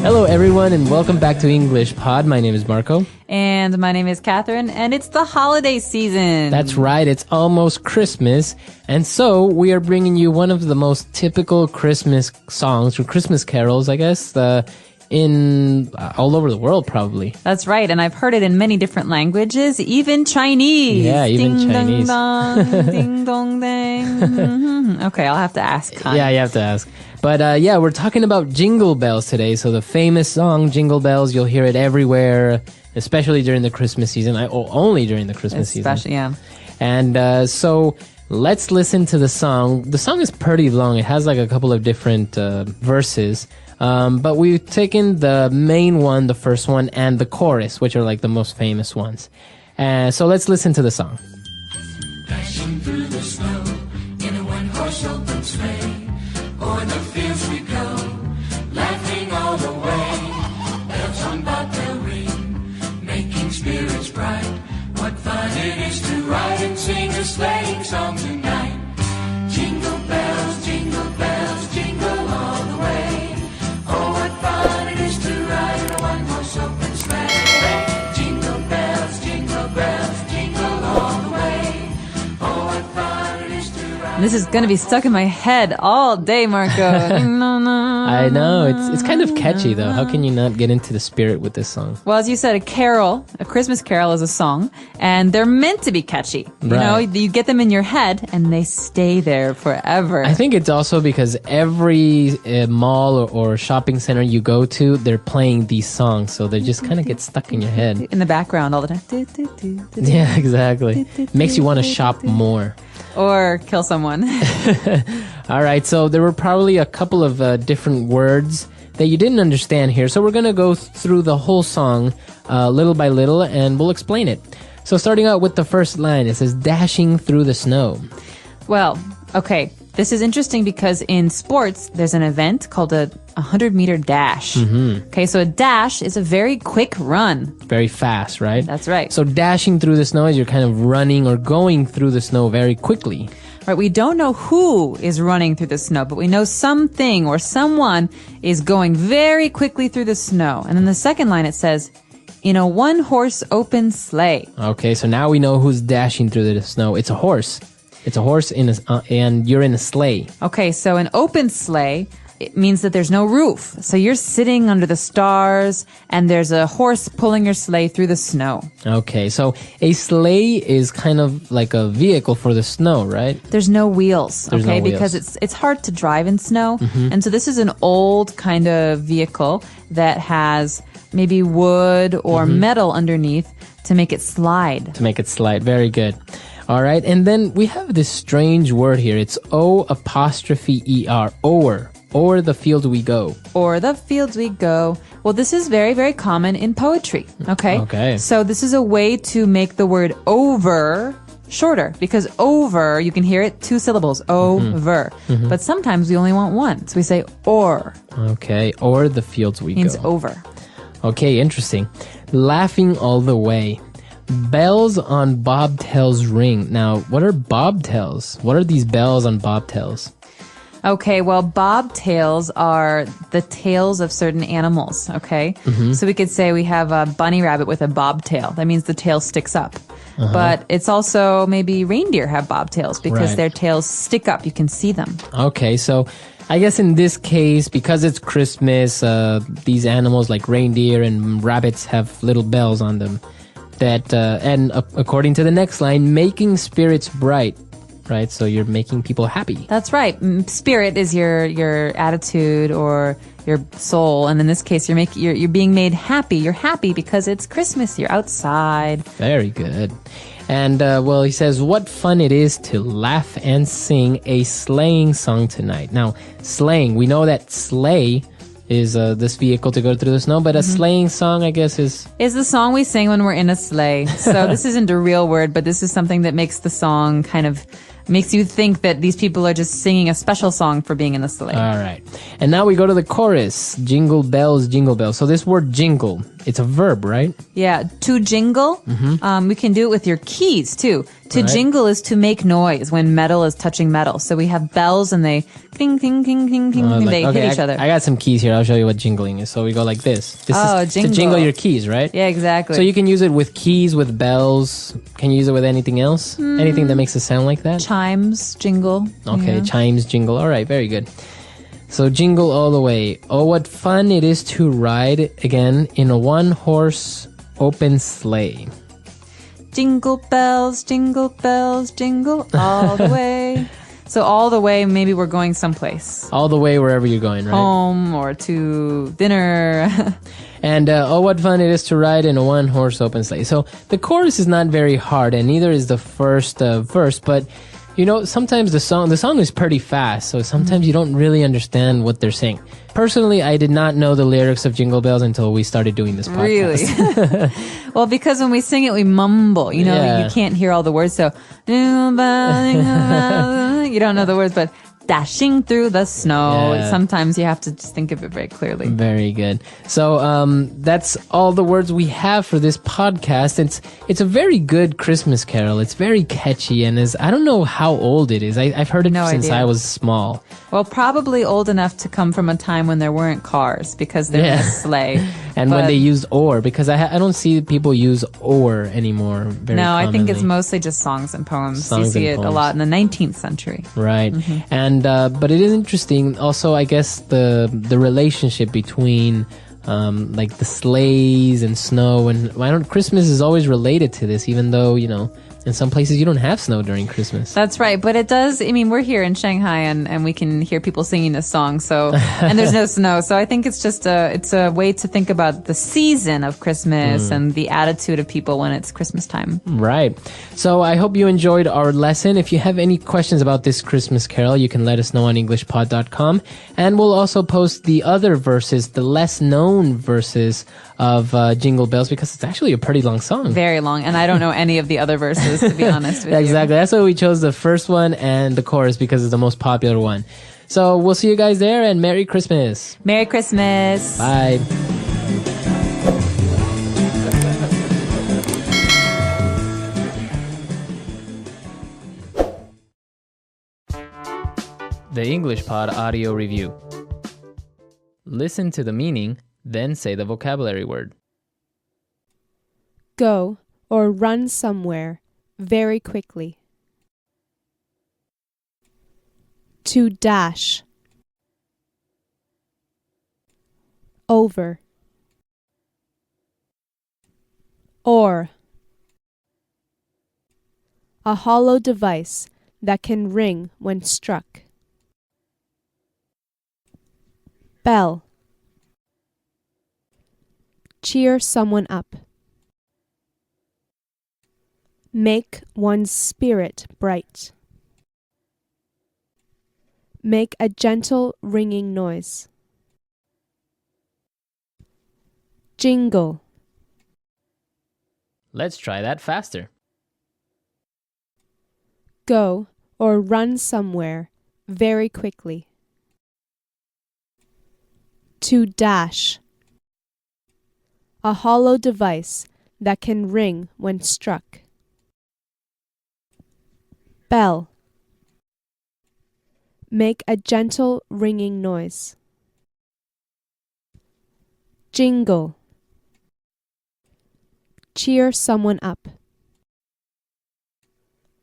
Hello, everyone, and welcome back to English Pod. My name is Marco. And my name is Catherine, and it's the holiday season. That's right. It's almost Christmas. And so we are bringing you one of the most typical Christmas songs, or Christmas carols, I guess, in all over the world, probably. That's right. And I've heard it in many different languages, even Chinese. Yeah, even ding, Chinese. Ding dong, ding dong ding. Okay, I'll have to ask. Hon. Yeah, you have to ask. But we're talking about Jingle Bells today. So the famous song, Jingle Bells, you'll hear it everywhere, especially during the Christmas season. Only during the Christmas season. Especially, yeah. And so let's listen to the song. The song is pretty long. It has like a couple of different verses. But we've taken the main one, the first one, and the chorus, which are like the most famous ones. So let's listen to the song. Dashing through the snow in a one-horse open sleigh. O'er the fields we go, laughing all the way. Bells on bobtail ring, making spirits bright. What fun it is to ride and sing a sleighing song tonight. Jingle bells, jingle all the way. Oh, what fun it is to ride in a one-horse open sleigh. Jingle bells, jingle all the way. Oh, what fun it is to ride. This is going to be stuck in my head all day, Marco. I know. It's kind of catchy, though. How can you not get into the spirit with this song? Well, as you said, a Christmas carol is a song, and they're meant to be catchy. You know, you get them in your head, and they stay there forever. I think it's also because every mall or shopping center you go to, they're playing these songs, so they just kind of get stuck in your head. In the background all the time. Yeah, exactly. Makes you want to shop more. Or kill someone. All right, so there were probably a couple of different words that you didn't understand here. So we're going to go through the whole song little by little, and we'll explain it. So starting out with the first line, it says, dashing through the snow. Well, okay. This is interesting because in sports, there's an event called a 100-meter dash. Mm-hmm. Okay, so a dash is a very quick run. Very fast, right? That's right. So dashing through the snow is you're kind of running or going through the snow very quickly. Right, we don't know who is running through the snow, but we know something or someone is going very quickly through the snow. And in the second line, it says, in a one-horse open sleigh. Okay, so now we know who's dashing through the snow. It's a horse. It's a horse and you're in a sleigh. Okay, so an open sleigh, it means that there's no roof. So you're sitting under the stars and there's a horse pulling your sleigh through the snow. Okay, so a sleigh is kind of like a vehicle for the snow, right? There's no wheels, There's no wheels. Because it's hard to drive in snow. Mm-hmm. And so this is an old kind of vehicle that has maybe wood or metal underneath to make it slide. To make it slide. Very good. All right, and then we have this strange word here. It's O''er, o'er the fields we go. O'er the fields we go. Well, this is very, very common in poetry, okay? Okay. So this is a way to make the word over shorter, because over, you can hear it, 2 syllables, over. Mm-hmm. But sometimes we only want one, so we say or. Okay, o'er the fields we Means go. over. Okay, interesting. Laughing all the way. Bells on bobtails ring. Now, what are bobtails? What are these bells on bobtails? Okay, well, bobtails are the tails of certain animals, okay? Mm-hmm. So we could say we have a bunny rabbit with a bobtail. That means the tail sticks up. Uh-huh. But it's also maybe reindeer have bobtails because their tails stick up. You can see them. Okay, so I guess in this case, because it's Christmas, these animals like reindeer and rabbits have little bells on them. And according to the next line, making spirits bright, right? So you're making people happy. That's right. Spirit is your attitude or your soul, and in this case, you're being made happy. You're happy because it's Christmas. You're outside. Very good. And well, he says, what fun it is to laugh and sing a sleighing song tonight. Now, sleighing, we know that sleigh is this vehicle to go through the snow, but a sleighing song, I guess, is the song we sing when we're in a sleigh. So this isn't a real word, but this is something that makes the song kind of makes you think that these people are just singing a special song for being in the sleigh. All right. And now we go to the chorus. Jingle bells, jingle bells. So this word jingle, it's a verb, right? Yeah, to jingle. We can do it with your keys too. To Right. jingle is to make noise when metal is touching metal. So we have bells and they ting, ting, ting, ting, ting, ting, they hit each other. I got some keys here. I'll show you what jingling is. So we go like this. This is to jingle. jingle your keys, right? Yeah, exactly. So you can use it with keys, with bells. Can you use it with anything else? Anything that makes it sound like that? Chimes, jingle. Okay, Yeah. chimes, jingle. All right, very good. So jingle all the way. Oh, what fun it is to ride, again, in a one-horse open sleigh. Jingle bells, jingle all the way. So all the way, maybe we're going someplace. All the way wherever you're going, right? Home or to dinner. And oh, what fun it is to ride in a one-horse open sleigh. So the chorus is not very hard, and neither is the first verse, but you know, sometimes the song is pretty fast, so sometimes you don't really understand what they're saying. Personally, I did not know the lyrics of Jingle Bells until we started doing this podcast. Really? Well, because when we sing it, we mumble. You know, Yeah. you can't hear all the words. So, jingle bell, jingle bell, you don't know the words, but dashing through the snow. Yeah. Sometimes you have to just think of it very clearly. Very good. So that's all the words we have for this podcast. It's a very good Christmas carol. It's very catchy, and I don't know how old it is. I've heard it No since idea. I was small. Well, probably old enough to come from a time when there weren't cars because they're in Yeah. a sleigh. And when But- they used or, because I don't see people use or anymore very No, I think it's commonly. mostly just songs and poems. Songs you see and it a poems. lot in the 19th century. Right. And but it is interesting also, I guess, the relationship between like the sleighs and snow, and Christmas is always related to this, even though, you know, in some places you don't have snow during Christmas. That's right. But it does, I mean, we're here in Shanghai and we can hear people singing this song. So, and there's no snow. So I think it's just it's a way to think about the season of Christmas and the attitude of people when it's Christmas time. Right. So I hope you enjoyed our lesson. If you have any questions about this Christmas carol, you can let us know on EnglishPod.com. And we'll also post the other verses, the less known verses of Jingle Bells, because it's actually a pretty long song. Very long. And I don't know any of the other verses, to be honest with you. Exactly. That's why we chose the first one and the chorus, because it's the most popular one. So we'll see you guys there, and Merry Christmas. Merry Christmas. Bye. The English Pod Audio Review. Listen to the meaning, then say the vocabulary word. Go or run somewhere very quickly. To dash. Over. Or. A hollow device that can ring when struck. Bell. Cheer someone up. Make one's spirit bright. Make a gentle ringing noise. Jingle. Let's try that faster. Go or run somewhere very quickly. To dash. A hollow device that can ring when struck. Bell. Make a gentle ringing noise. Jingle. Cheer someone up.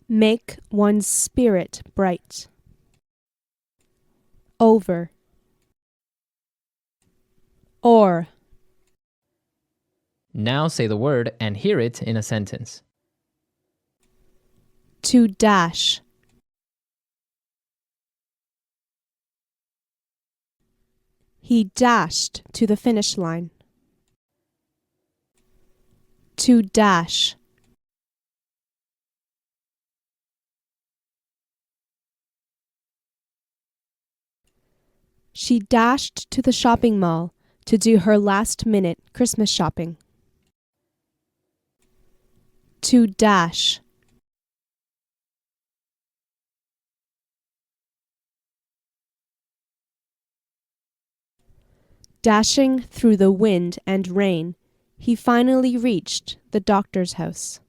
Make one's spirit bright. Over. Or. Now say the word and hear it in a sentence. To dash. He dashed to the finish line. To dash. She dashed to the shopping mall to do her last-minute Christmas shopping. To dash. Dashing through the wind and rain, He finally reached the doctor's house.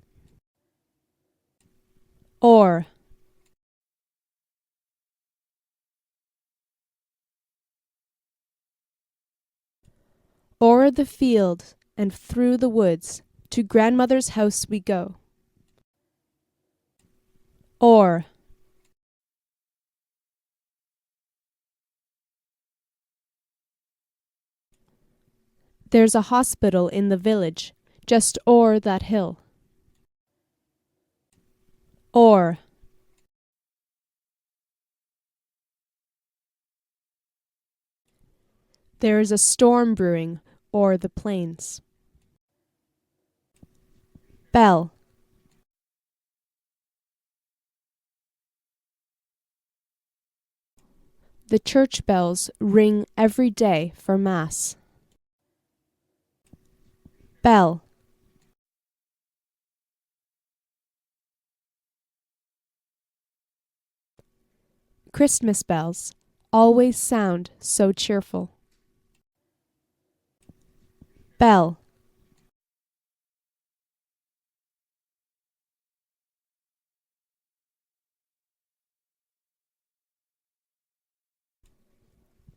Or. O'er the field and through the woods, to grandmother's house we go. Or. There's a hospital in the village, just o'er that hill. Or. There is a storm brewing o'er the plains. Bell. The church bells ring every day for Mass. Bell. Christmas bells always sound so cheerful. Bell.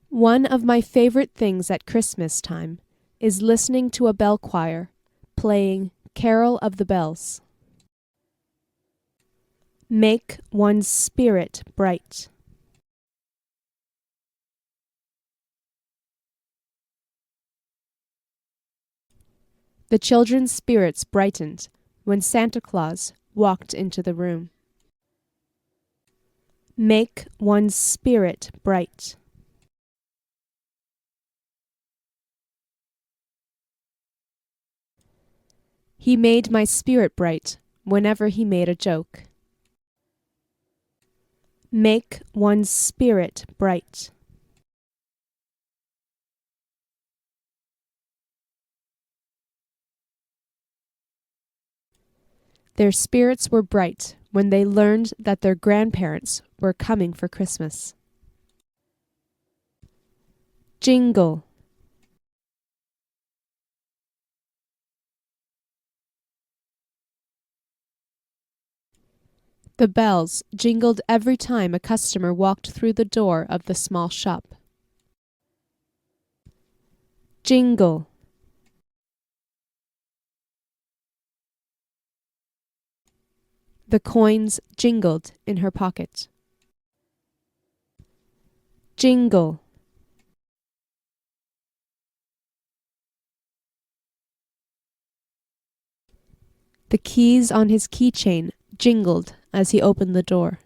One of my favorite things at Christmas time is listening to a bell choir playing Carol of the Bells. Make one's spirit bright. The children's spirits brightened when Santa Claus walked into the room. Make one's spirit bright. He made my spirit bright whenever he made a joke. Make one's spirit bright. Their spirits were bright when they learned that their grandparents were coming for Christmas. Jingle. The bells jingled every time a customer walked through the door of the small shop. Jingle. The coins jingled in her pocket. Jingle. The keys on his keychain jingled as he opened the door.